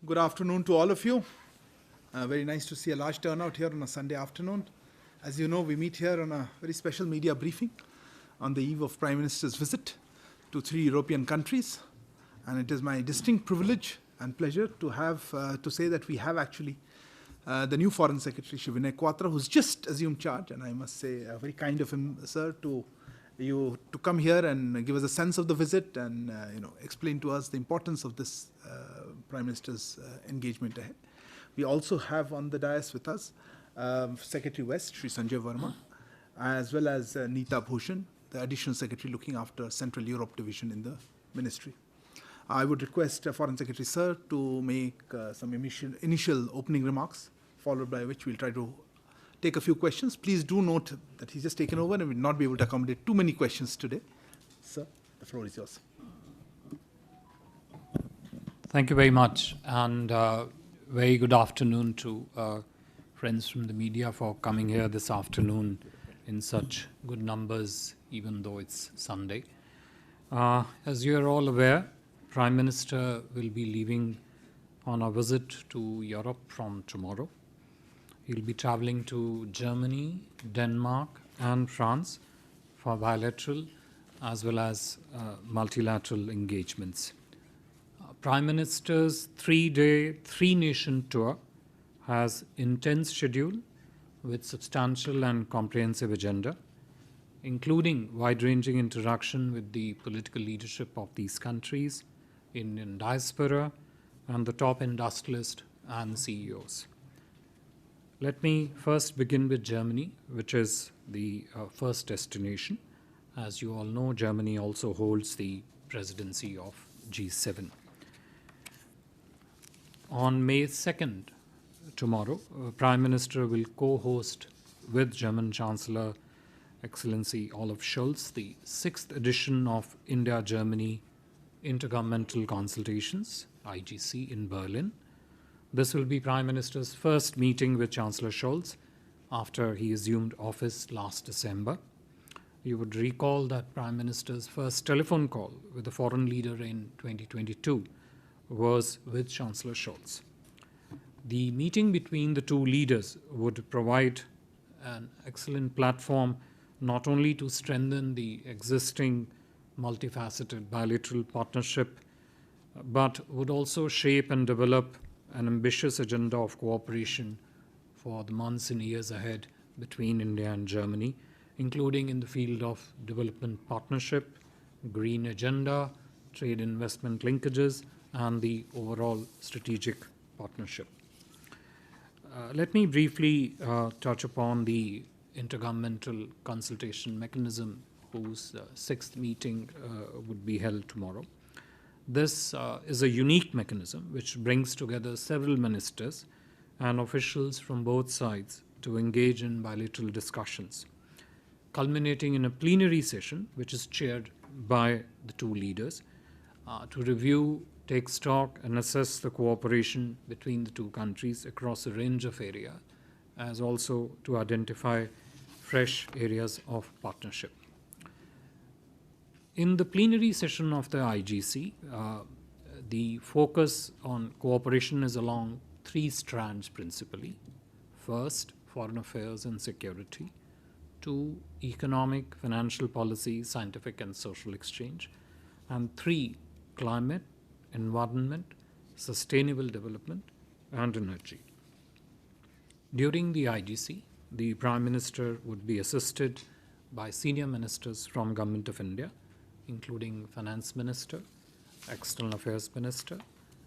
Good afternoon to all of you. Very nice to see a large turnout here on a Sunday afternoon. As you know, we meet here on a very special media briefing on the eve of Prime Minister's visit to 3 European countries. And it is my distinct privilege and pleasure to have to say that we have actually the new Foreign Secretary, Shri Vinay Quatra, who's just assumed charge. And I must say, very kind of him, sir, to come here and give us a sense of the visit and explain to us the importance of this Prime Minister's engagement ahead. We also have on the dais with us Secretary West, Shri Sanjay Verma, as well as Neeta Bhushan, the Additional Secretary looking after Central Europe Division in the Ministry. I would request Foreign Secretary Sir to make some initial opening remarks, followed by which we'll try to take a few questions. Please do note that he's just taken over and will not be able to accommodate too many questions today. Sir, the floor is yours. Thank you very much, and very good afternoon to friends from the media for coming here this afternoon in such good numbers, even though it's Sunday. As you are all aware, Prime Minister will be leaving on a visit to Europe from tomorrow. He'll be traveling to Germany, Denmark, and France for bilateral as well as multilateral engagements. Prime Minister's 3-day, 3-nation tour has intense schedule with substantial and comprehensive agenda, including wide-ranging interaction with the political leadership of these countries, Indian diaspora, and the top industrialists and CEOs. Let me first begin with Germany, which is the first destination. As you all know, Germany also holds the presidency of G7. On May 2nd, tomorrow, Prime Minister will co-host with German Chancellor Excellency Olaf Scholz the 6th edition of India-Germany Intergovernmental Consultations, IGC, in Berlin. This will be Prime Minister's first meeting with Chancellor Scholz after he assumed office last December. You would recall that Prime Minister's first telephone call with a foreign leader in 2022 was with Chancellor Scholz. The meeting between the two leaders would provide an excellent platform not only to strengthen the existing multifaceted bilateral partnership, but would also shape and develop an ambitious agenda of cooperation for the months and years ahead between India and Germany, including in the field of development partnership, green agenda, trade investment linkages, and the overall strategic partnership. Let me briefly touch upon the Intergovernmental Consultation Mechanism, whose 6th meeting would be held tomorrow. This is a unique mechanism which brings together several ministers and officials from both sides to engage in bilateral discussions, culminating in a plenary session which is chaired by the two leaders to review, take stock, and assess the cooperation between the two countries across a range of areas, as also to identify fresh areas of partnership. In the plenary session of the IGC, the focus on cooperation is along 3 strands principally. First, foreign affairs and security. 2, economic, financial policy, scientific and social exchange. And 3, climate, environment, sustainable development, and energy. During the IGC, the Prime Minister would be assisted by senior ministers from Government of India, including Finance Minister, External Affairs Minister,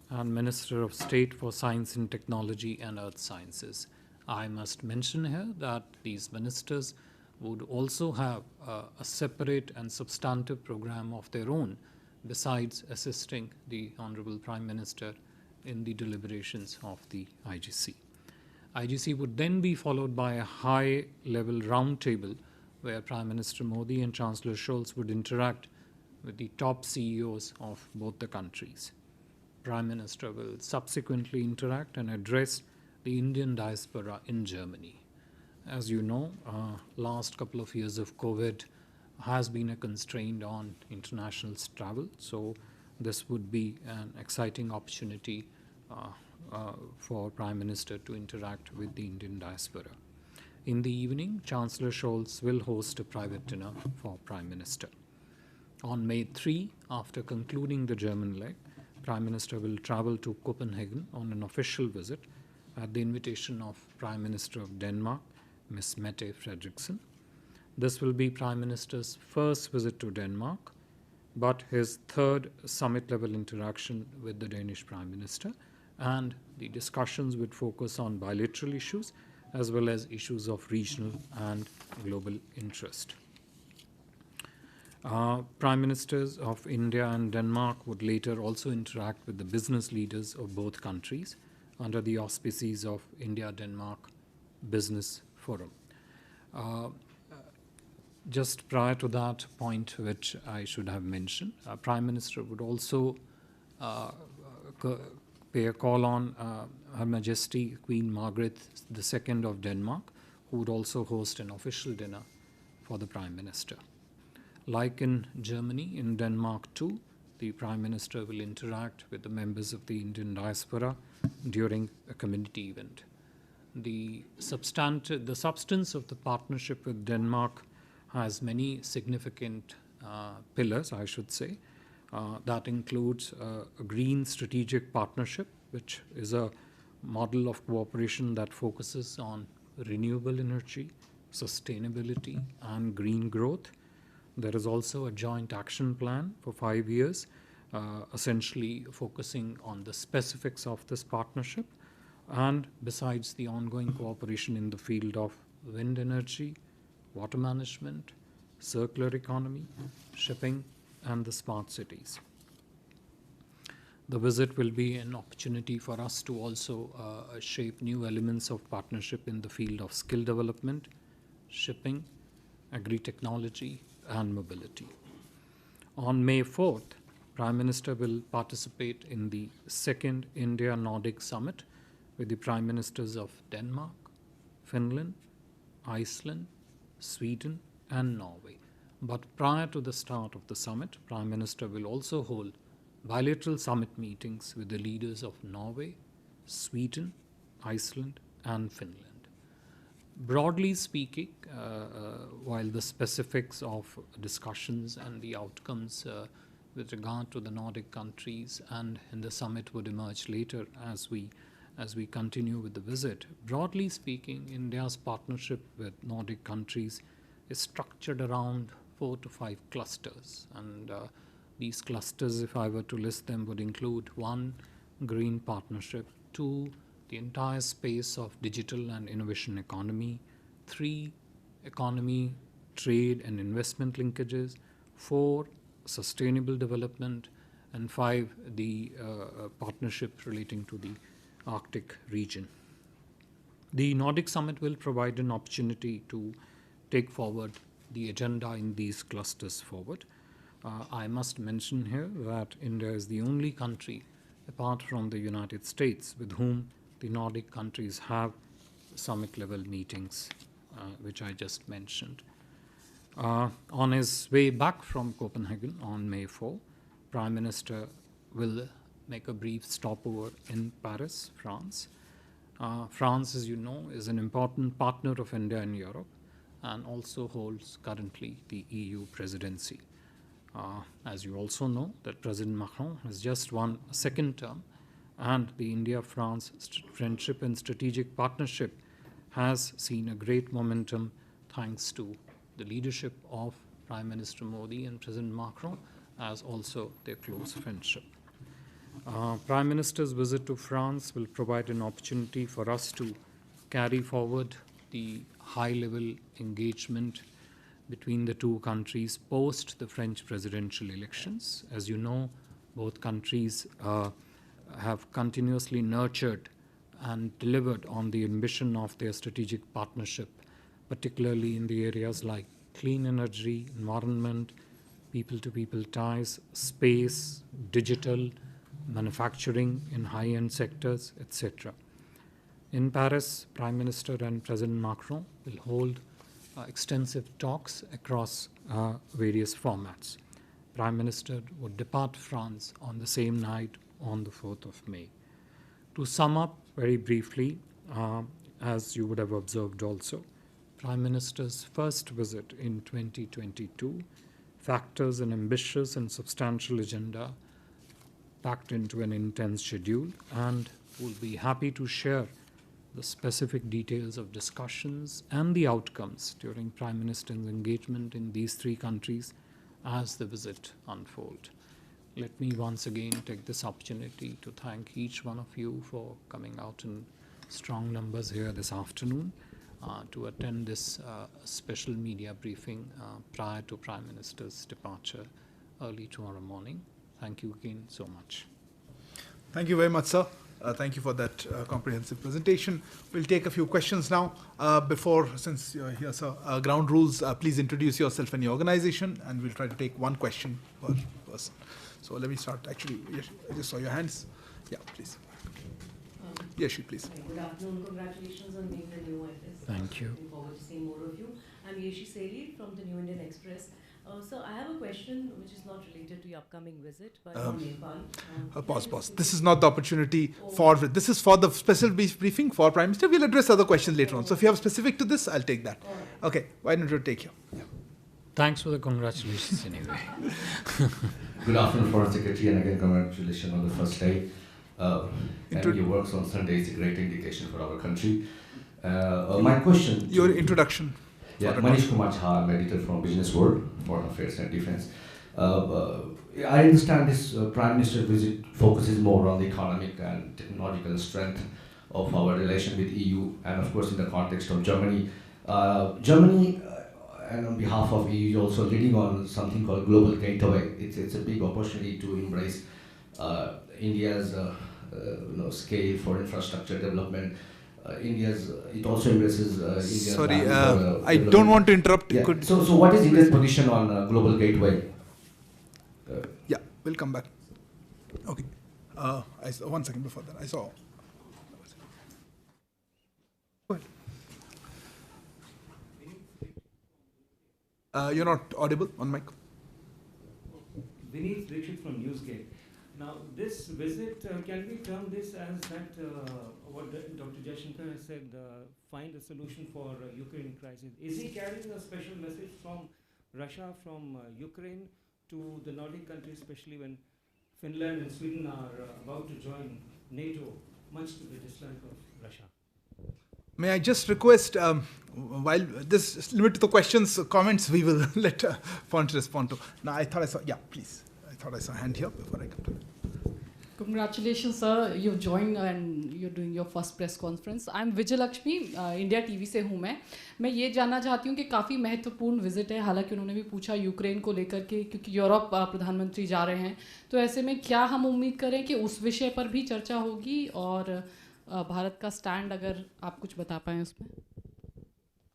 and Minister of State for Science and Technology and Earth Sciences. I must mention here that these ministers would also have a separate and substantive program of their own, besides assisting the Honorable Prime Minister in the deliberations of the IGC. IGC would then be followed by a high-level roundtable where Prime Minister Modi and Chancellor Scholz would interact with the top CEOs of both the countries. Prime Minister will subsequently interact and address the Indian diaspora in Germany. As you know, last couple of years of COVID has been a constraint on international travel, so this would be an exciting opportunity for Prime Minister to interact with the Indian diaspora. In the evening, Chancellor Scholz will host a private dinner for Prime Minister. On May 3, after concluding the German leg, Prime Minister will travel to Copenhagen on an official visit at the invitation of Prime Minister of Denmark, Ms. Mette Frederiksen. This will be Prime Minister's first visit to Denmark, but his third summit-level interaction with the Danish Prime Minister, and the discussions would focus on bilateral issues as well as issues of regional and global interest. Prime Ministers of India and Denmark would later also interact with the business leaders of both countries under the auspices of India-Denmark Business Forum. Just prior to that point, which I should have mentioned, Prime Minister would also pay a call on Her Majesty Queen Margaret II of Denmark, who would also host an official dinner for the Prime Minister. Like in Germany, in Denmark too, the Prime Minister will interact with the members of the Indian diaspora during a community event. The substance of the partnership with Denmark has many significant pillars, I should say. That includes a green strategic partnership, which is a model of cooperation that focuses on renewable energy, sustainability, and green growth. There is also a joint action plan for 5 years, essentially focusing on the specifics of this partnership, and besides the ongoing cooperation in the field of wind energy, water management, circular economy, shipping, and the smart cities. The visit will be an opportunity for us to also shape new elements of partnership in the field of skill development, shipping, agri-technology, and mobility. On May 4th, Prime Minister will participate in the second India-Nordic Summit with the Prime Ministers of Denmark, Finland, Iceland, Sweden, and Norway. But prior to the start of the summit, Prime Minister will also hold bilateral summit meetings with the leaders of Norway, Sweden, Iceland, and Finland. Broadly speaking, while the specifics of discussions and the outcomes with regard to the Nordic countries and in the summit would emerge later as we continue with the visit, broadly speaking, India's partnership with Nordic countries is structured around 4 to 5 clusters. And these clusters, if I were to list them, would include 1, green partnership; 2, the entire space of digital and innovation economy; 3, economy, trade, and investment linkages; 4, sustainable development; and 5, the partnership relating to the Arctic region. The Nordic Summit will provide an opportunity to take forward the agenda in these clusters forward. I must mention here that India is the only country, apart from the United States, with whom the Nordic countries have summit-level meetings, which I just mentioned. On his way back from Copenhagen on May 4, Prime Minister will make a brief stopover in Paris, France. France, as you know, is an important partner of India in Europe and also holds currently the EU presidency. As you also know, that President Macron has just won a second term, and the India-France friendship and strategic partnership has seen a great momentum thanks to the leadership of Prime Minister Modi and President Macron, as also their close friendship. Prime Minister's visit to France will provide an opportunity for us to carry forward the high-level engagement between the two countries post the French presidential elections. As you know, both countries have continuously nurtured and delivered on the ambition of their strategic partnership, particularly in the areas like clean energy, environment, people-to-people ties, space, digital, manufacturing in high-end sectors, etc. In Paris, Prime Minister and President Macron will hold extensive talks across various formats. Prime Minister would depart France on the same night on the 4th of May. To sum up very briefly, as you would have observed also, Prime Minister's first visit in 2022 factors an ambitious and substantial agenda packed into an intense schedule, and will be happy to share the specific details of discussions and the outcomes during Prime Minister's engagement in these three countries as the visit unfolds. Let me once again take this opportunity to thank each one of you for coming out in strong numbers here this afternoon to attend this special media briefing prior to Prime Minister's departure early tomorrow morning. Thank you again so much. Thank you very much, sir. Thank you for that comprehensive presentation. We'll take a few questions now. Since you're here, sir, ground rules, please introduce yourself and your organization, and we'll try to take one question per person. So let me start. Actually, I just saw your hands. Yeah, please. Yeshi, please. Good afternoon. Congratulations on being the new IFS. Thank you. Looking forward to seeing more of you. I'm Yeshi Seli from the New Indian Express. So I have a question which is not related to your upcoming visit, but on Nepal. Pause. This is not the opportunity for. This is for the special briefing for Prime Minister. We'll address other questions later on. So if you have specific to this, I'll take that. Right. Okay. Why don't you take you? Yeah. Thanks for the congratulations anyway. Good afternoon, Foreign Secretary, and again congratulations on the first day. And your works on Sunday is a great indication for our country. My question... Your introduction. Yeah, Manish Kumar Jha, I'm editor from Business World, Foreign Affairs and Defense. I understand this Prime Minister visit focuses more on the economic and technological strength of our relation with EU, and of course in the context of Germany. Germany, and on behalf of EU, is also leading on something called Global Gateway. It's a big opportunity to embrace India's scale for infrastructure development. It also embraces India's... Sorry, I don't want to interrupt. Yeah. So what is India's position on Global Gateway? Yeah, we'll come back. Okay. One second before that. I saw... Go ahead. You're not audible on mic. Vineet Dixit from Newsgate. Now, this visit, can we term this as that, what Dr. Jaishankar has said, find a solution for Ukraine crisis? Is he carrying a special message from Russia, from Ukraine to the Nordic countries, especially when Finland and Sweden are about to join NATO, much to the dislike of Russia? May I just request, while this is limited to the questions, comments, we will let Font respond to. Now, I thought I saw, yeah, please. I thought I saw a hand here before I come to it. Congratulations, sir. You've joined and you're doing your first press conference. I'm Vijay Lakshmi, India TV से हूँ मैं ये जानना चाहती हूँ कि काफ़ी महत्वपूर्ण विजिट है, हालांकि उन्होंने भी पूछा यूक्रेन को लेकर के, क्योंकि यूरोप प्रधानमंत्री जा रहे हैं, तो ऐसे में क्या हम उम्मीद करें कि उस विषय पर भी चर्चा होगी, और भारत का स्टैंड अगर आप कुछ बता पाएँ उसमें?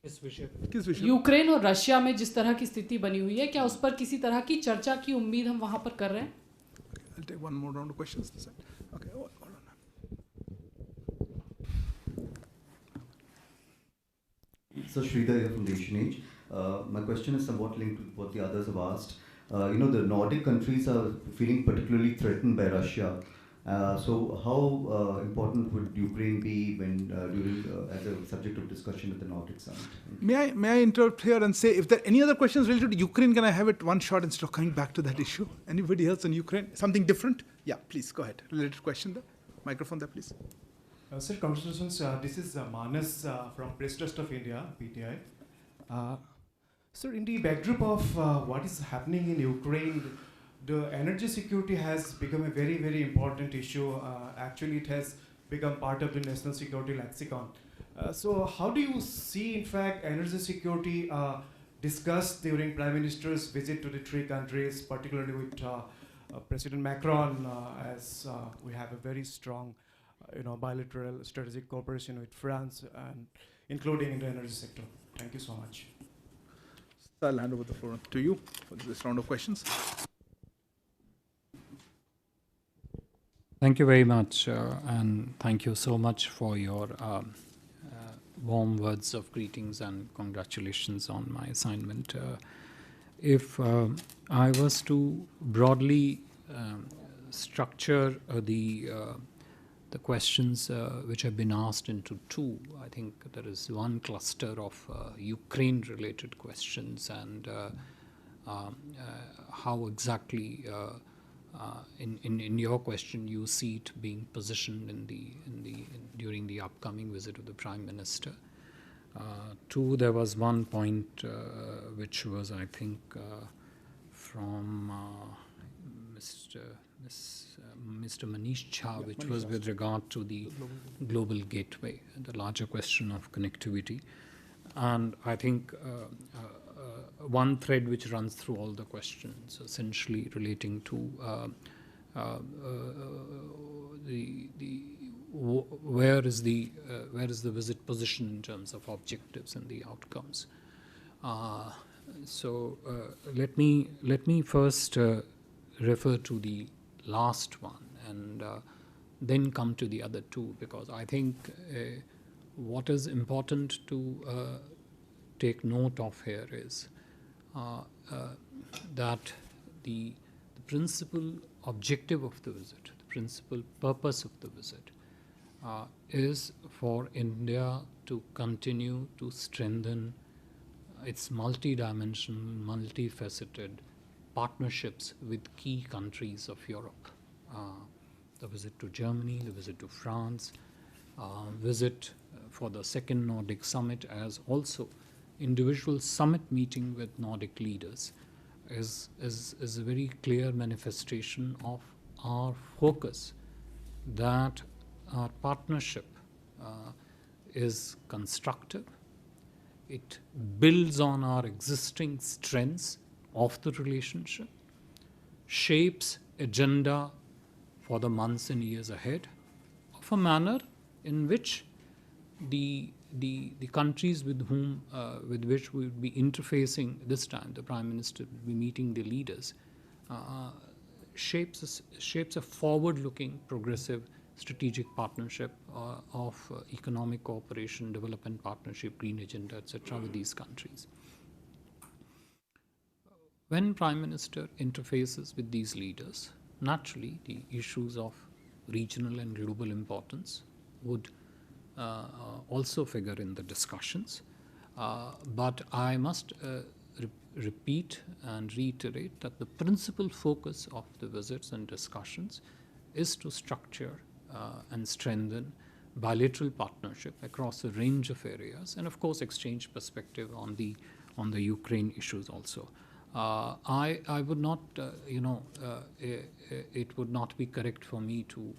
किस विषय? यूक्रेन और रशिया में जिस तरह की स्थिति बनी हुई है, क्या उस पर किसी तरह की चर्चा की उम्मीद हम वहाँ पर कर रहे हैं? I'll take one more round of questions. Okay, hold on. So Sridhar here from the Asian Age. My question is somewhat linked to what the others have asked. The Nordic countries are feeling particularly threatened by Russia. So how important would Ukraine be when as a subject of discussion at the Nordic Summit? May I interrupt here and say, if there are any other questions related to Ukraine, can I have it one shot instead of coming back to that issue? Anybody else on Ukraine? Something different? Yeah, please go ahead. Related question there. Microphone there, please. Sir, congratulations. This is Manas from Press Trust of India, PTI. Sir, in the backdrop of what is happening in Ukraine, the energy security has become a very, very important issue. Actually, it has become part of the national security lexicon. So how do you see, in fact, energy security discussed during Prime Minister's visit to the three countries, particularly with President Macron, as we have a very strong bilateral strategic cooperation with France, and including in the energy sector? Thank you so much. So I'll hand over the floor to you for this round of questions. Thank you very much, and thank you so much for your warm words of greetings and congratulations on my assignment. If I was to broadly structure the the questions which have been asked into two. I think there is one cluster of Ukraine-related questions and how exactly, in your question, you see it being positioned during the upcoming visit of the Prime Minister. Two, there was one point which was, I think, from Mr. Manish Jha, which was with regard to the global gateway, the larger question of connectivity. And I think one thread which runs through all the questions, essentially relating to where is the visit position in terms of objectives and the outcomes. So let me first refer to the last one and then come to the other two, because I think what is important to take note of here is that the principal objective of the visit, the principal purpose of the visit is for India to continue to strengthen its multi-dimensional, multifaceted partnerships with key countries of Europe. The visit to Germany, the visit to France, visit for the second Nordic Summit, as also individual summit meeting with Nordic leaders is a very clear manifestation of our focus that our partnership is constructive. It builds on our existing strengths of the relationship, shapes agenda for the months and years ahead of a manner in which the countries with which we will be interfacing this time, the Prime Minister will be meeting the leaders, shapes a forward-looking, progressive, strategic partnership of economic cooperation, development partnership, green agenda, etc. with these countries. When Prime Minister interfaces with these leaders, naturally the issues of regional and global importance would also figure in the discussions. But I must repeat and reiterate that the principal focus of the visits and discussions is to structure and strengthen bilateral partnership across a range of areas, and of course exchange perspective on the Ukraine issues also. I would not, it would not be correct for me to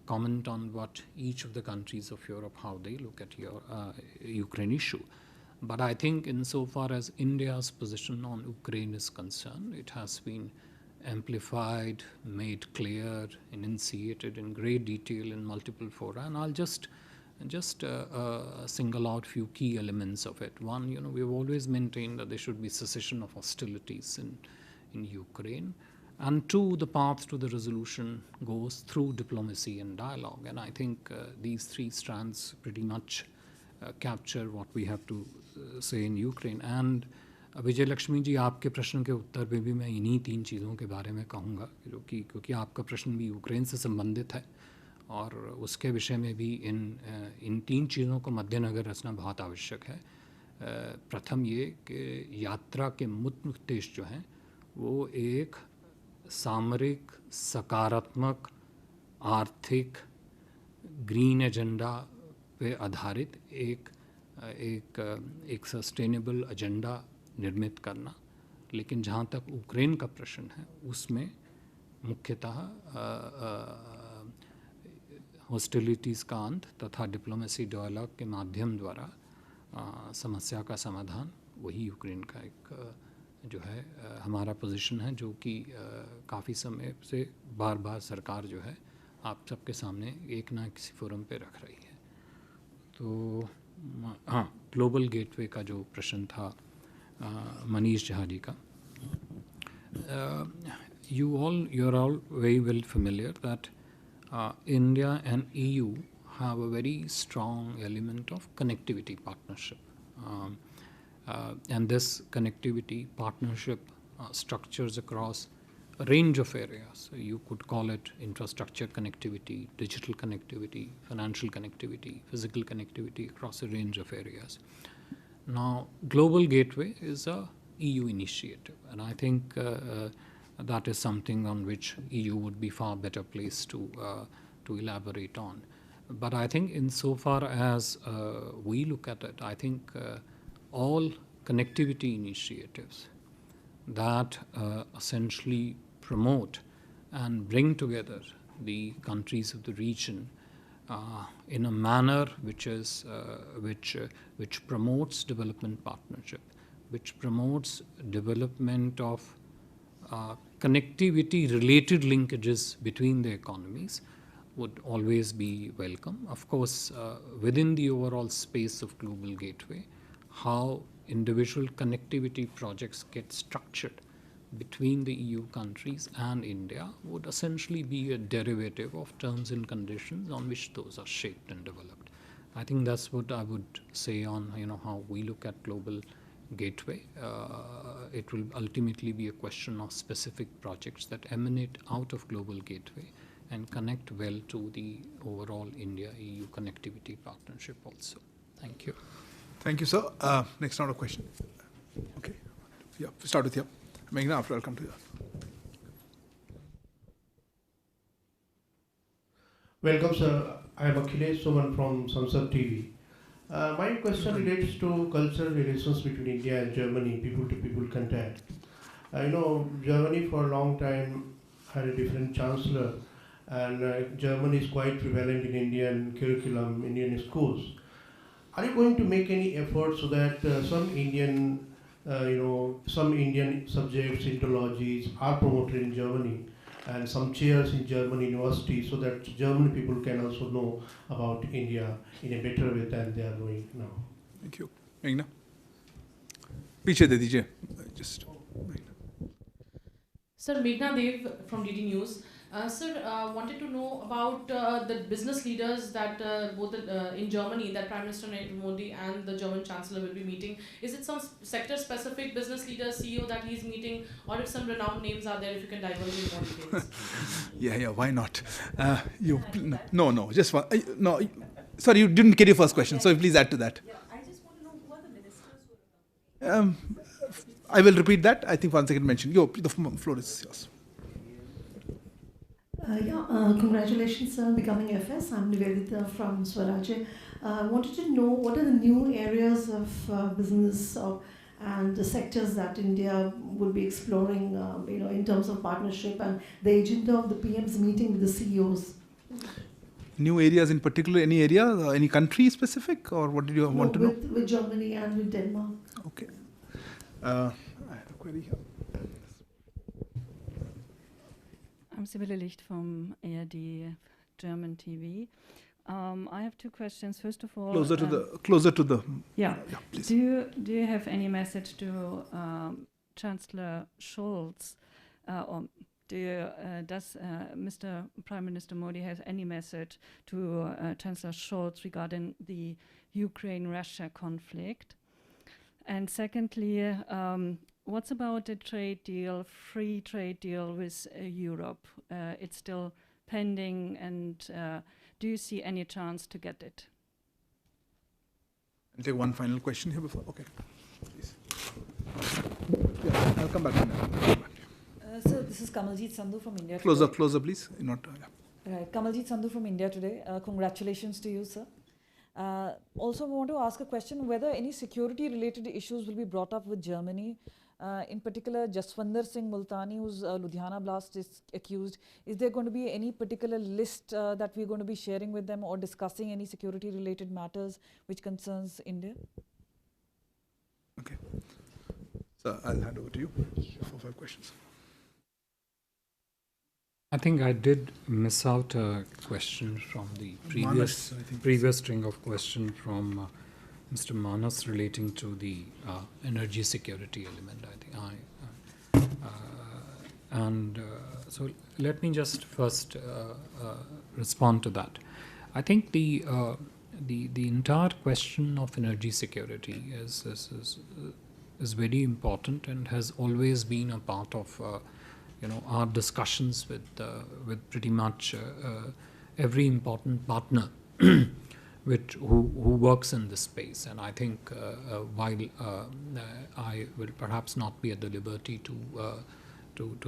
comment on what each of the countries of Europe, how they look at your Ukraine issue. But I think insofar as India's position on Ukraine is concerned, it has been amplified, made clear, enunciated in great detail in multiple fora, and I'll just single out few key elements of it. One, we've always maintained that there should be cessation of hostilities in Ukraine, and two, the path to the resolution goes through diplomacy and dialogue, and I think these three strands pretty much capture what we have to say in Ukraine. And विजय लक्ष्मी जी, आपके प्रश्न के उत्तर में भी मैं इन्हीं तीन चीज़ों के बारे में कहूँगा, क्योंकि आपका प्रश्न भी यूक्रेन से संबंधित है और उसके विषय में भी इन तीन चीज़ों को मद्देनज़र रखना बहुत आवश्यक है. प्रथम ये कि यात्रा के मुख्य उद्देश्य जो हैं वो एक सामरिक, सकारात्मक, आर्थिक, ग्रीन एजेंडा पे आधारित एक सस्टेनेबल एजेंडा निर्मित करना. लेकिन जहाँ तक यूक्रेन का प्रश्न है उसमें मुख्यतः हॉस्टिलिटीज़ का अंत तथा डिप्लोमेसी डायलॉग के माध्यम द्वारा समस्या का समाधान, वही यूक्रेन का एक जो है हमारा पोजीशन है, जो कि काफ़ी समय से बार बार सरकार जो है आप सबके सामने एक ना किसी फोरम पे रख रही है. तो हाँ, ग्लोबल गेटवे का जो प्रश्न था Manish Jha ji ka. You're all very well familiar that India and EU have a very strong element of connectivity partnership, and this connectivity partnership structures across a range of areas. You could call it infrastructure connectivity, digital connectivity, financial connectivity, physical connectivity across a range of areas. Now, Global Gateway is a EU initiative, and I think that is something on which EU would be far better placed to elaborate on. But I think insofar as we look at it, I think all connectivity initiatives that essentially promote and bring together the countries of the region in a manner which promotes development partnership, which promotes development of connectivity-related linkages between the economies, would always be welcome. Of course, within the overall space of Global Gateway, how individual connectivity projects get structured between the EU countries and India would essentially be a derivative of terms and conditions on which those are shaped and developed. I think that's what I would say on how we look at Global Gateway. It will ultimately be a question of specific projects that emanate out of Global Gateway and connect well to the overall India-EU connectivity partnership also. Thank you. Thank you, sir. Next round of question. Okay. Yeah, start with you. Meghna, after I'll come to you. Welcome, sir. I am Akhilesh Suman from Samsung TV. My question relates to cultural relations between India and Germany, people-to-people contact. I know Germany for a long time had a different chancellor, and German is quite prevalent in Indian curriculum, Indian schools. Are you going to make any effort so that some Indian subjects, ideologies are promoted in Germany, and some chairs in German universities, so that German people can also know about India in a better way than they are knowing now? Thank you. Meghna? पीछे दे दीजिए. Just. Sir, Meghna Dev from DD News. Sir, wanted to know about the business leaders that both in Germany, that Prime Minister Modi and the German Chancellor will be meeting. Is it some sector-specific business leader, CEO that he's meeting, or if some renowned names are there, if you can divulge in more details? Yeah, why not? No, just one. No, sorry, you didn't get your first question, so please add to that. Yeah, I just want to know who are the ministers who are I will repeat that. I think once again mentioned. The floor is yours. Congratulations, sir, on becoming FS. I'm Nivedita from Swaraj. I wanted to know what are the new areas of business and the sectors that India will be exploring, in terms of partnership, and the agenda of the PM's meeting with the CEOs. New areas in particular, any area, any country specific, or what did you want to know? With Germany and with Denmark. Okay. I have a query here. I'm Sibylle Licht from ARD German TV. I have two questions. First of all, closer to the. Yeah. Please. Do you have any message to Chancellor Scholz, or does Mr. Prime Minister Modi have any message to Chancellor Scholz regarding the Ukraine-Russia conflict? And secondly, what's about the trade deal, free trade deal with Europe? It's still pending, and do you see any chance to get it? I'll take one final question here before. Okay, please. Yeah, I'll come back to that. So this is Kamaljeet Sandhu from India. Closer, Today. Not. Right, Kamaljeet Sandhu from India Today. Congratulations to you, sir. Also, I want to ask a question whether any security-related issues will be brought up with Germany. In particular, Jaswinder Singh Multani, whose Ludhiana blast is accused. Is there going to be any particular list that we're going to be sharing with them, or discussing any security-related matters which concerns India? Okay. So I'll hand over to you. 4 or 5 questions. I think I did miss out a question from the previous string of questions from Mr. Manas relating to the energy security element. I think so let me just first respond to that. I think the entire question of energy security is very important and has always been a part of our discussions with pretty much every important partner who works in this space. And I think while I will perhaps not be at the liberty to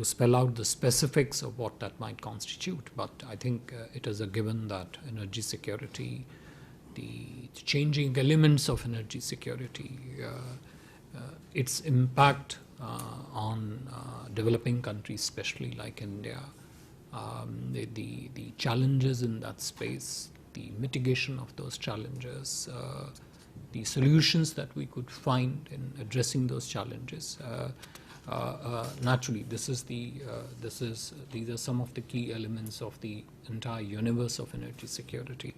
spell out the specifics of what that might constitute, but I think it is a given that energy security, the changing elements of energy security, its impact on developing countries, especially like India, the challenges in that space, the mitigation of those challenges, the solutions that we could find in addressing those challenges. Naturally, these are some of the key elements of the entire universe of energy security,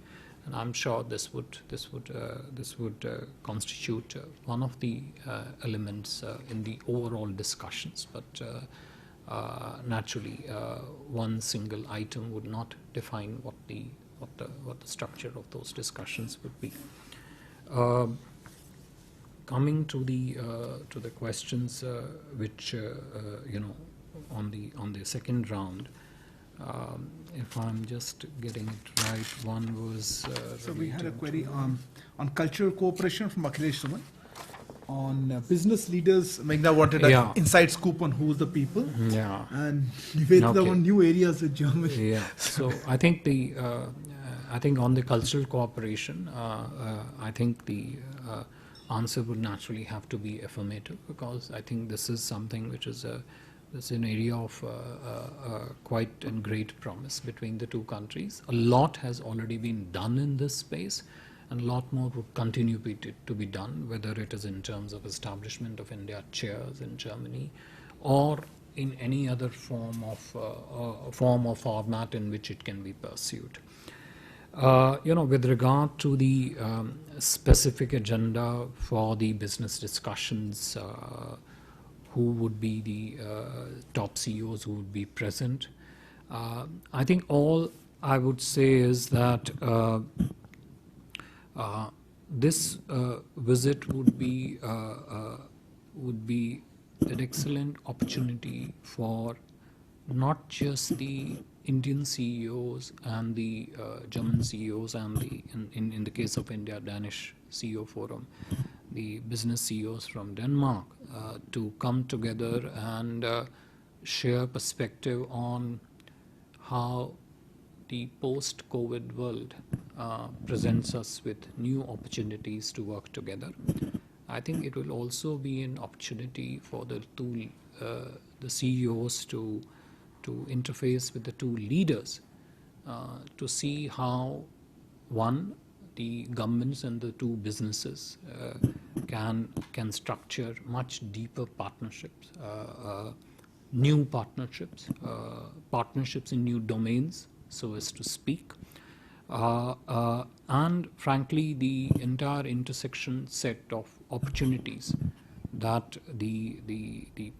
and I'm sure this would constitute one of the elements in the overall discussions. But naturally, one single item would not define what the structure of those discussions would be. Coming to the questions which on the second round, if I'm just getting it right, one was so we had a query on cultural cooperation from Akhilesh Suman. On business leaders, Meghna wanted an inside scoop on who's the people. Yeah. And Nivedita on new areas with Germany. Yeah. So I think I think on the cultural cooperation, I think the answer would naturally have to be affirmative, because I think this is something which is an area of quite and great promise between the two countries. A lot has already been done in this space, and a lot more would continue to be done, whether it is in terms of establishment of India chairs in Germany or in any other form or format in which it can be pursued. With regard to the specific agenda for the business discussions, who would be the top CEOs who would be present, I think all I would say is that this visit would be an excellent opportunity for not just the Indian CEOs and the German CEOs and in the case of India, Danish CEO Forum, the business CEOs from Denmark to come together and share perspective on how the post-COVID world presents us with new opportunities to work together. I think it will also be an opportunity for the CEOs to interface with the two leaders to see how, one, the governments and the two businesses can structure much deeper partnerships, new partnerships, partnerships in new domains, so as to speak, and frankly the entire intersection set of opportunities that the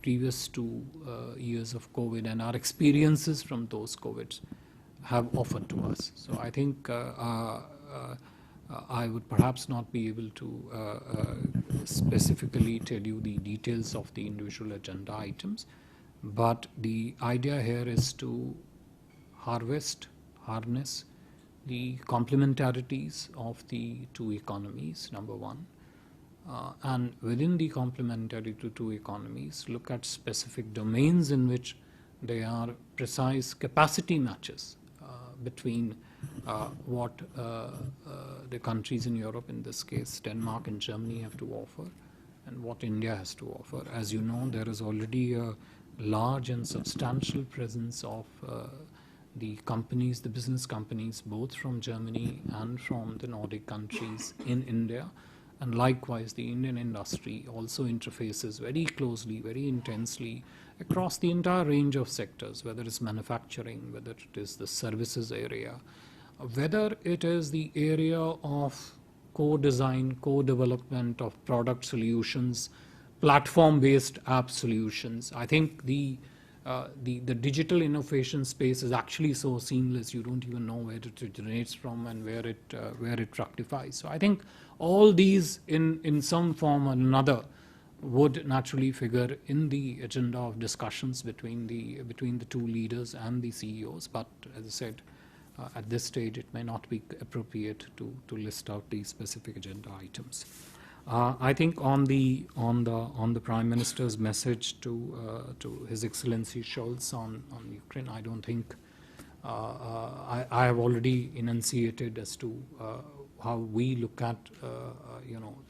previous 2 years of COVID and our experiences from those COVIDs have offered to us. So I think I would perhaps not be able to specifically tell you the details of the individual agenda items, but the idea here is to harness the complementarities of the two economies, number one. And within the complementary to two economies, look at specific domains in which there are precise capacity matches between what the countries in Europe, in this case Denmark and Germany, have to offer and what India has to offer. As you know, there is already a large and substantial presence of the companies, the business companies, both from Germany and from the Nordic countries in India. And likewise, the Indian industry also interfaces very closely, very intensely across the entire range of sectors, whether it's manufacturing, whether it is the services area, whether it is the area of co-design, co-development of product solutions, platform-based app solutions. I think the digital innovation space is actually so seamless, you don't even know where it originates from and where it fructifies. So I think all these in some form or another would naturally figure in the agenda of discussions between the two leaders and the CEOs. But as I said, at this stage, it may not be appropriate to list out these specific agenda items. I think on the Prime Minister's message to His Excellency Scholz on Ukraine, I don't think I have already enunciated as to how we look at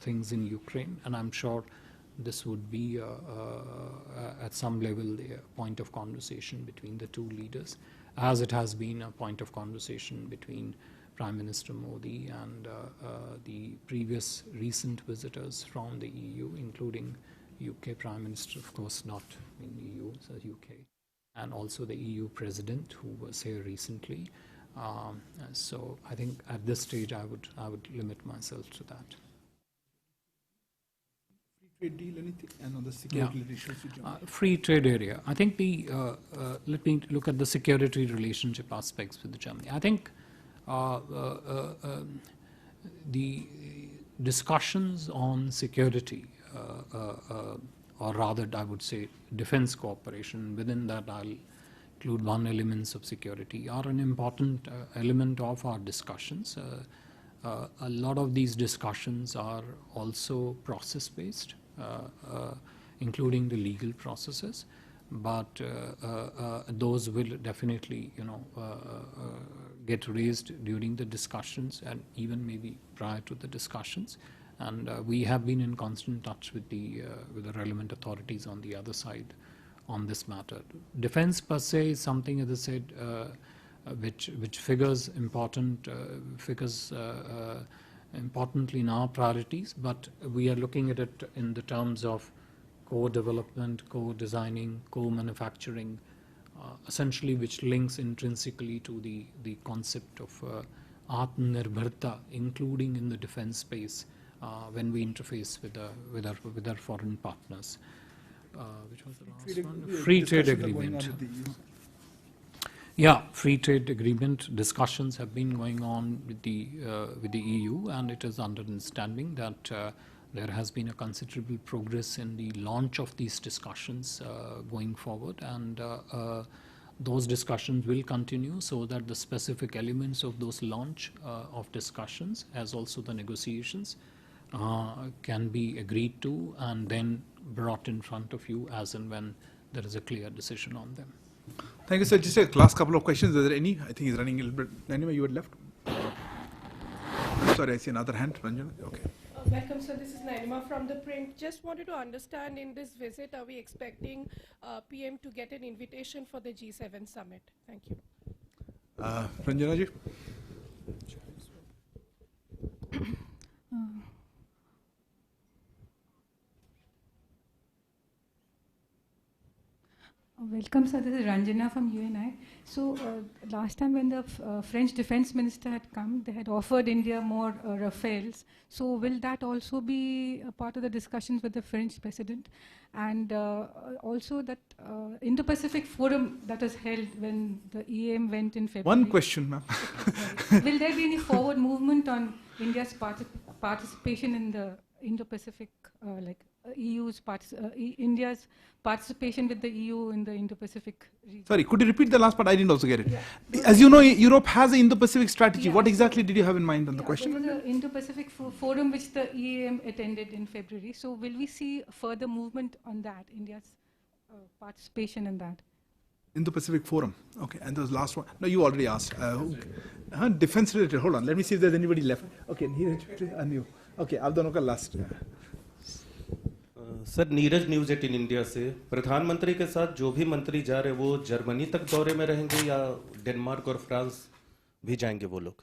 things in Ukraine, and I'm sure this would be at some level a point of conversation between the two leaders, as it has been a point of conversation between Prime Minister Modi and the previous recent visitors from the EU, including UK Prime Minister, of course not in EU, so UK, and also the EU President who was here recently. So I think at this stage I would limit myself to that. Free trade deal, anything? And on the security issues? Free trade area. I think let me look at the security relationship aspects with Germany. I think the discussions on security, or rather I would say defense cooperation, within that I'll include one elements of security, are an important element of our discussions. A lot of these discussions are also process-based, including the legal processes, but those will definitely, get raised during the discussions and even maybe prior to the discussions. And we have been in constant touch with the relevant authorities on the other side on this matter. Defense per se is something, as I said, which figures importantly in our priorities, but we are looking at it in the terms of co-development, co-designing, co-manufacturing, essentially which links intrinsically to the concept of Atmanirbharta, including in the defense space when we interface with our foreign partners. Which was the last one? Free trade agreement. Yeah, free trade agreement discussions have been going on with the EU, and it is under understanding that there has been a considerable progress in the launch of these discussions going forward, and those discussions will continue so that the specific elements of those launch of discussions, as also the negotiations, can be agreed to and then brought in front of you as and when there is a clear decision on them. Thank you, sir. Just a last couple of questions. Are there any? I think he's running a little bit. Anyway, you had left. Sorry, I see another hand. Ranjana. Okay. Welcome, sir. This is Nainima from The Print. Just wanted to understand, in this visit, are we expecting PM to get an invitation for the G7 summit? Thank you. Ranjana ji. Welcome, sir. This is Ranjana from UNI. So last time when the French defense minister had come, they had offered India more Rafales. So will that also be a part of the discussions with the French president? And also that Indo-Pacific forum that was held when the EAM went in February. One question, ma'am. Will there be any forward movement on India's participation in the Indo-Pacific, India's participation with the EU in the Indo-Pacific region? Sorry, could you repeat the last part? I didn't also get it. Yeah. As you know, Europe has an Indo-Pacific strategy. Yeah. What exactly did you have in mind on the question? There was an Indo-Pacific forum which the EAM attended in February. So will we see further movement on that, India's participation in that? Indo-Pacific Forum. Okay, and the last one. No, you already asked. Defense related. Hold on. Let me see if there's anybody left. Okay, and you. Okay, आप दोनों का last. Sir, Neeraj news 18 India से, प्रधानमंत्री के साथ जो भी मंत्री जा रहे हैं वो जर्मनी तक दौरे में रहेंगे या डेनमार्क और फ्रांस भी जाएंगे वो लोग?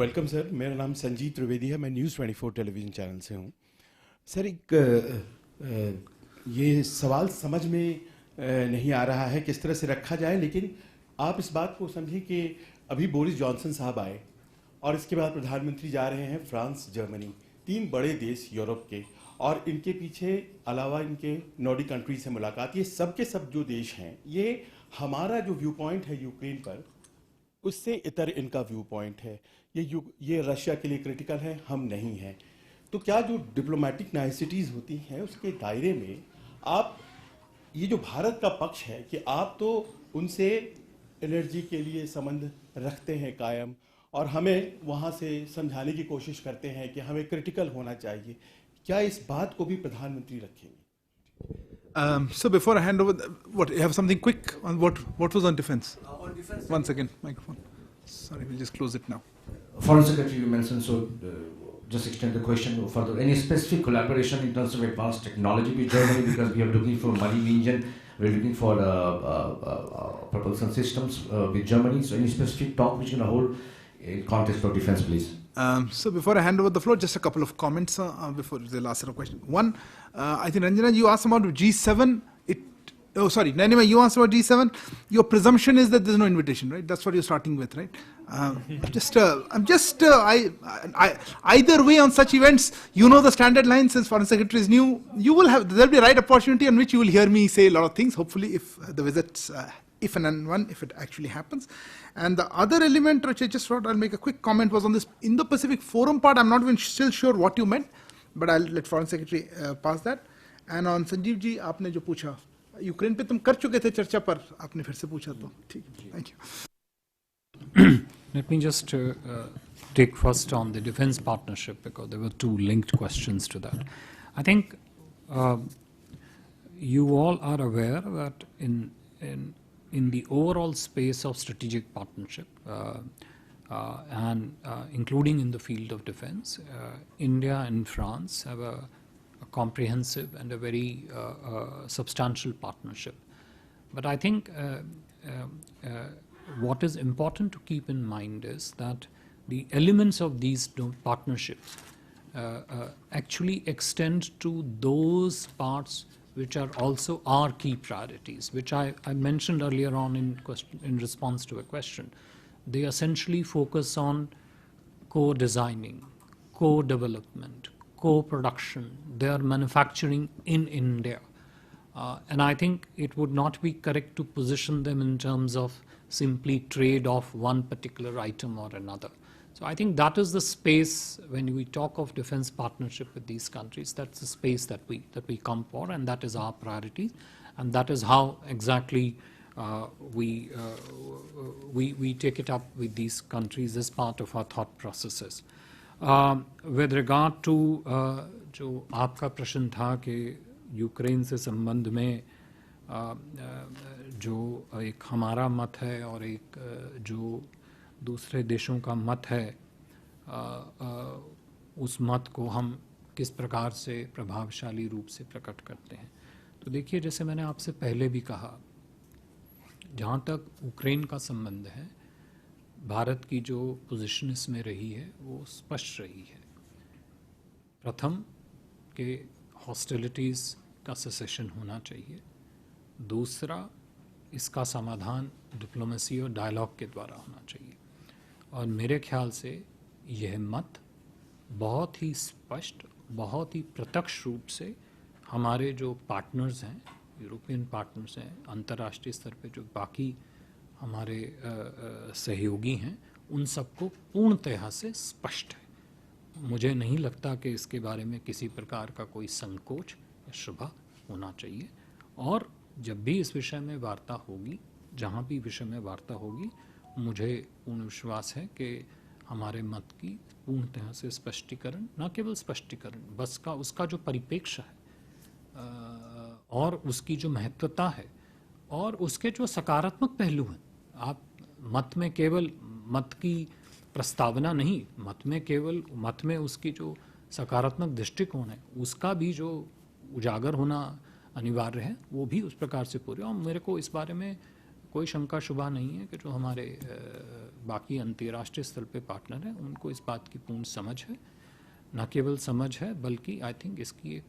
वेलकम सर, मेरा नाम संजीव त्रिवेदी है, मैं न्यूज़ 24 टेलीविज़न चैनल से हूँ। सर, एक ये सवाल समझ में नहीं आ रहा है किस तरह से रखा जाए, लेकिन आप इस बात को समझें कि अभी बोरिस जॉनसन साहब आए और इसके बाद प्रधानमंत्री जा रहे हैं फ्रांस, जर्मनी, 3 बड़े देश यूरोप के, और इनके पीछे अलावा इनके नॉर्डिक कंट्री से मुलाकात, ये सब के सब जो देश हैं, ये हमारा जो व्यू पॉइंट है यूक्रेन पर, उससे इतर इनका व्यू पॉइंट है। ये रशिया के लिए क्रिटिकल है, हम नहीं हैं। तो क्या जो डिप्लोमेटिक नाइसिटीज़ होती हैं उसके दायरे में आप ये जो भारत का पक्ष है कि आप तो उनसे एनर्जी के लिए संबंध रखते हैं कायम, और हमें वहाँ से समझाने की कोशिश करते हैं कि हमें क्रिटिकल होना चाहिए, क्या इस बात को भी प्रधानमंत्री रखेंगे? So before I hand over, what you have something quick on what was on defense? On defense. One second, microphone. Sorry, we'll just close it now. Foreign Secretary, you mentioned, so just extend the question further. Any specific collaboration in terms of advanced technology with Germany, because we are looking for marine engine, we're looking for propulsion systems with Germany. So any specific talk which you can hold in context of defense, please? So before I hand over the floor, just a couple of comments before the last set of questions. One, I think Ranjana, you asked about G7. Nanima, you asked about G7. Your presumption is that there's no invitation, right? That's what you're starting with, right? Either way on such events, you know the standard line, since Foreign Secretary is new, there'll be a right opportunity on which you will hear me say a lot of things, hopefully, if the visits, if it actually happens. And the other element which I just thought I'll make a quick comment was on this Indo-Pacific Forum part. I'm not even still sure what you meant, but I'll let Foreign Secretary pass that. And on Sanjeev ji, आपने जो पूछा, Ukraine पे तुम कर चुके थे चर्चा, पर आपने फिर से पूछा तो ठीक है. Thank you. Let me just take first on the defense partnership, because there were two linked questions to that. I think you all are aware that in the overall space of strategic partnership, and including in the field of defense, India and France have a comprehensive and a very substantial partnership. But I think what is important to keep in mind is that the elements of these partnerships actually extend to those parts which are also our key priorities, which I mentioned earlier on in response to a question. They essentially focus on co-designing, co-development, co-production, their manufacturing in India. And I think it would not be correct to position them in terms of simply trade off one particular item or another. So I think that is the space when we talk of defense partnership with these countries. That's the space that we come for, and that is our priority, and that is how exactly we take it up with these countries as part of our thought processes. With regard to जो आपका प्रश्न था कि Ukraine से संबंध में जो एक हमारा मत है और एक जो दूसरे देशों का मत है, उस मत को हम किस प्रकार से प्रभावशाली रूप से प्रकट करते हैं. तो देखिए, जैसे मैंने आपसे पहले भी कहा, जहाँ तक यूक्रेन का संबंध है, भारत की जो पोजीशन इसमें रही है वो स्पष्ट रही है. प्रथम कि हॉस्टिलिटीज़ का सेसेशन होना चाहिए. दूसरा, इसका समाधान डिप्लोमेसी और डायलॉग के द्वारा होना चाहिए. और मेरे ख्याल से यह मत बहुत ही स्पष्ट, बहुत ही प्रत्यक्ष रूप से हमारे जो पार्टनर्स हैं, यूरोपियन पार्टनर्स हैं, अंतर्राष्ट्रीय स्तर पे जो बाकी हमारे सहयोगी हैं, उन सबको पूर्णतः से स्पष्ट है. मुझे नहीं लगता कि इसके बारे में किसी प्रकार का कोई संकोच या शुभा होना चाहिए. और जब भी इस विषय में वार्ता होगी, जहाँ भी विषय में वार्ता होगी, मुझे पूर्ण विश्वास है कि हमारे मत की पूर्णतः से स्पष्टीकरण, न केवल स्पष्टीकरण, बस का उसका जो परिप्रेक्ष्य है और उसकी जो महत्वता है और उसके जो सकारात्मक पहलू हैं. आप मत में केवल मत की प्रस्तावना नहीं, मत में उसकी जो सकारात्मक दृष्टिकोण है उसका भी जो उजागर होना अनिवार्य है, वो भी उस प्रकार से पूरे. और मेरे को इस बारे में कोई शंका शुबा नहीं है कि जो हमारे बाकी अंतर्राष्ट्रीय स्तर पे पार्टनर हैं, उनको इस बात की पूर्ण समझ है. न केवल समझ है, बल्कि आई थिंक इसकी एक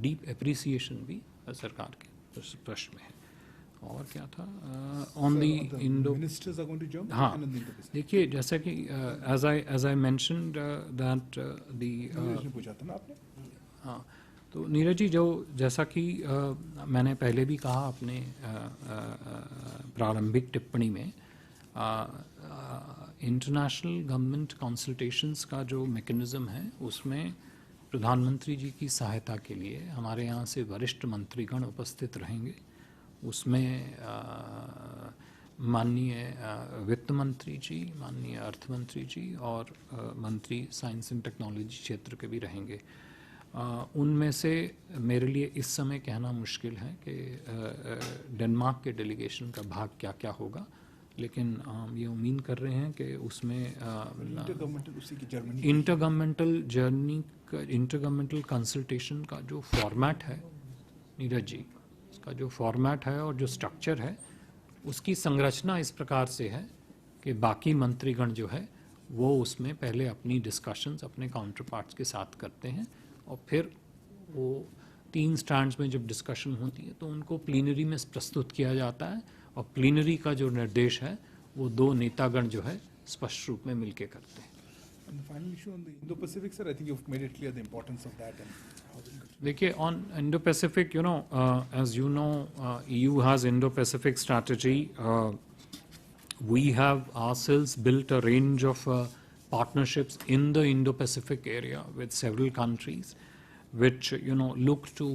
डीप एप्रिसिएशन भी सरकार के प्रश्न में है. और क्या था ऑन दी इंडो, हाँ, देखिए, जैसा कि as I mentioned that the, हाँ, तो नीरज जी, जो जैसा कि मैंने पहले भी कहा अपने प्रारंभिक टिप्पणी में, इंटरनेशनल गवर्नमेंट कंसल्टेशंस का जो मैकेनिज्म है उसमें प्रधानमंत्री जी की सहायता के लिए हमारे यहाँ से वरिष्ठ मंत्रीगण उपस्थित रहेंगे। उसमें माननीय वित्त मंत्री जी, माननीय अर्थ मंत्री जी और मंत्री साइंस एंड टेक्नोलॉजी क्षेत्र के भी रहेंगे। उनमें से मेरे लिए इस समय कहना मुश्किल है कि डेनमार्क के डेलीगेशन का भाग क्या क्या होगा, लेकिन हम ये उम्मीद कर रहे हैं कि उसमें इंटरगवर्नमेंटल कंसल्टेशन का जो फॉर्मेट है, नीरज जी, उसका जो फॉर्मेट है और जो स्ट्रक्चर है उसकी संरचना इस प्रकार से है कि बाकी मंत्रीगण जो है वो उसमें पहले अपनी डिस्कशंस अपने काउंटर पार्ट्स के साथ करते हैं और फिर वो 3 स्टैंड्स में जब डिस्कशन होती है तो उनको प्लीनरी में प्रस्तुत किया जाता है और प्लीनरी का जो निर्देश है वो 2 नेतागण जो है स्पष्ट रूप में मिलके करते हैं। And the final issue on the Indo-Pacific, sir, I think you've made it clear the importance of that and how it will. देखिए, on Indo-Pacific, you know, as you know, EU has Indo-Pacific strategy. We have ourselves built a range of partnerships in the Indo-Pacific area with several countries, which, you know, look to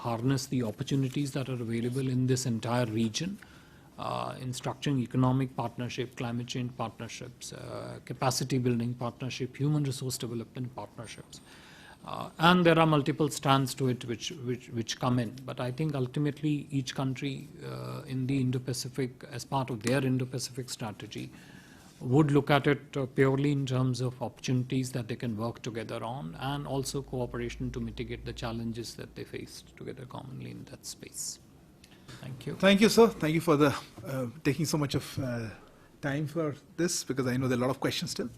harness the opportunities that are available in this entire region. In structuring economic partnership, climate change partnerships, capacity building partnership, human resource development partnerships. And there are multiple strands to it which come in. But I think ultimately each country in the Indo-Pacific, as part of their Indo-Pacific strategy, would look at it purely in terms of opportunities that they can work together on and also cooperation to mitigate the challenges that they face together commonly in that space. Thank you. Thank you, sir. Thank you for the taking so much of time for this, because I know there are a lot of questions still.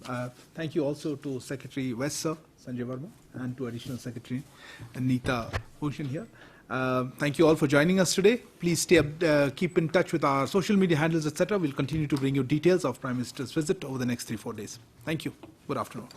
Thank you also to Secretary West, sir, Sanjay Verma, and to Additional Secretary Anita Bhushan here. Thank you all for joining us today. Please stay up, keep in touch with our social media handles, etc. We'll continue to bring you details of Prime Minister's visit over the next 3-4 days. Thank you. Good afternoon.